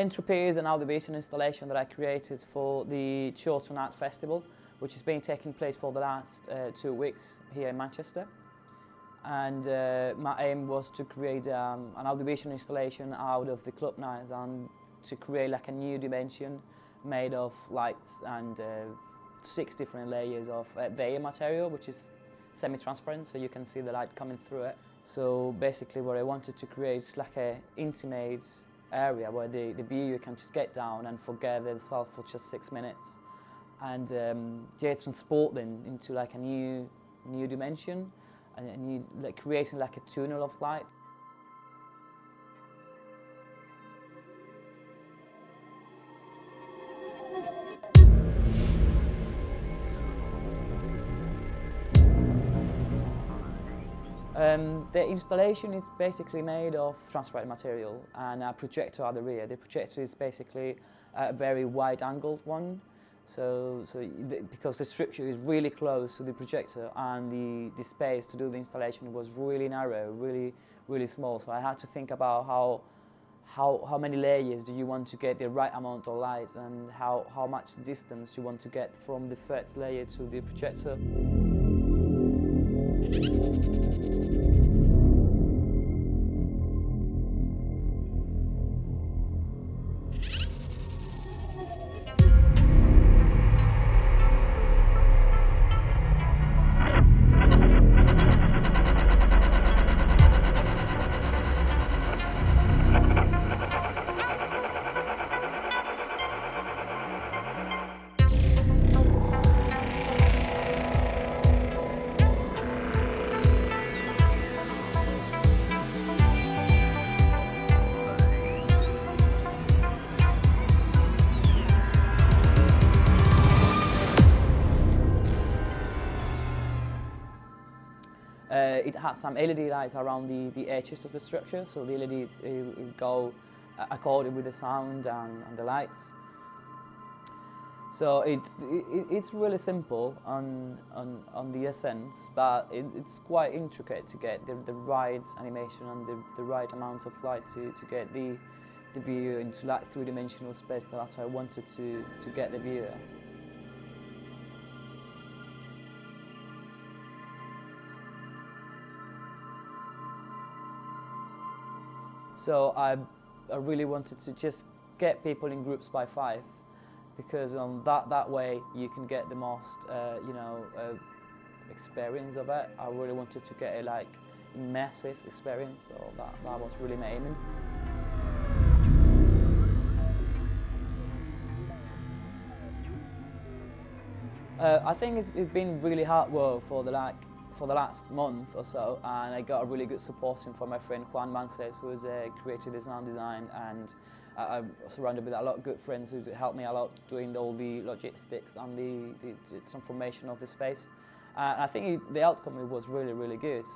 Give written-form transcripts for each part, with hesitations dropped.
Entropy is an audiovisual installation that I created for the Chorlton Arts Festival, which has been taking place for the last 2 weeks here in Manchester. And my aim was to create an audiovisual installation out of the club nights and to create like a new dimension made of lights and 6 different layers of veil material, which is semi-transparent, so you can see the light coming through it. So basically what I wanted to create is like an intimate area where the viewer can just get down and forget themselves for just 6 minutes and transport them into like a new dimension and like creating like a tunnel of light. The installation is basically made of transparent material and a projector at the rear. The projector is basically a very wide-angled one, because the structure is really close to the projector and the space to do the installation was really narrow, really small. So I had to think about how many layers do you want to get the right amount of light and how much distance you want to get from the first layer to the projector. It has some LED lights around the edges of the structure, so the LEDs go according with the sound and the lights. So it's really simple on the essence, but it's quite intricate to get the right animation and the right amount of light to get the viewer into like 3-dimensional space. That's what I wanted to get the viewer. So I really wanted to just get people in groups by 5, because that way you can get the most experience of it. I really wanted to get a like immersive experience, so that was really my aiming. I think it's been really hard work for the last month or so, and I got a really good support from my friend Juan, Manzed, who's a creative design, and I'm surrounded with a lot of good friends who helped me a lot doing all the logistics and the transformation of the space. I think the outcome was really good,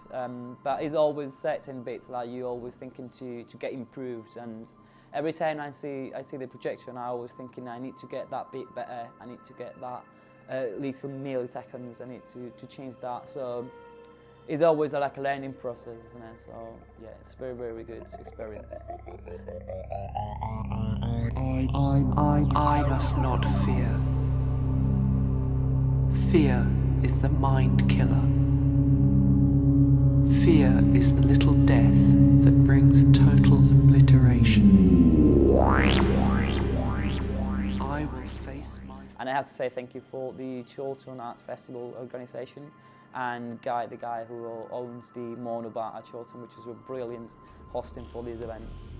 but it's always certain bits like you're always thinking to get improved, and every time I see the projection, I always thinking I need to get that bit better, I need to get that little milliseconds, I need to change that. So it's always like a learning process, isn't it? So yeah, it's very good experience. I must not fear. Fear is the mind killer. Fear is the little death that brings total obliteration. I will face my... And I have to say thank you for the Chorlton Arts Festival organisation and the guy who owns the Mota at Chorlton, which is a brilliant hosting for these events.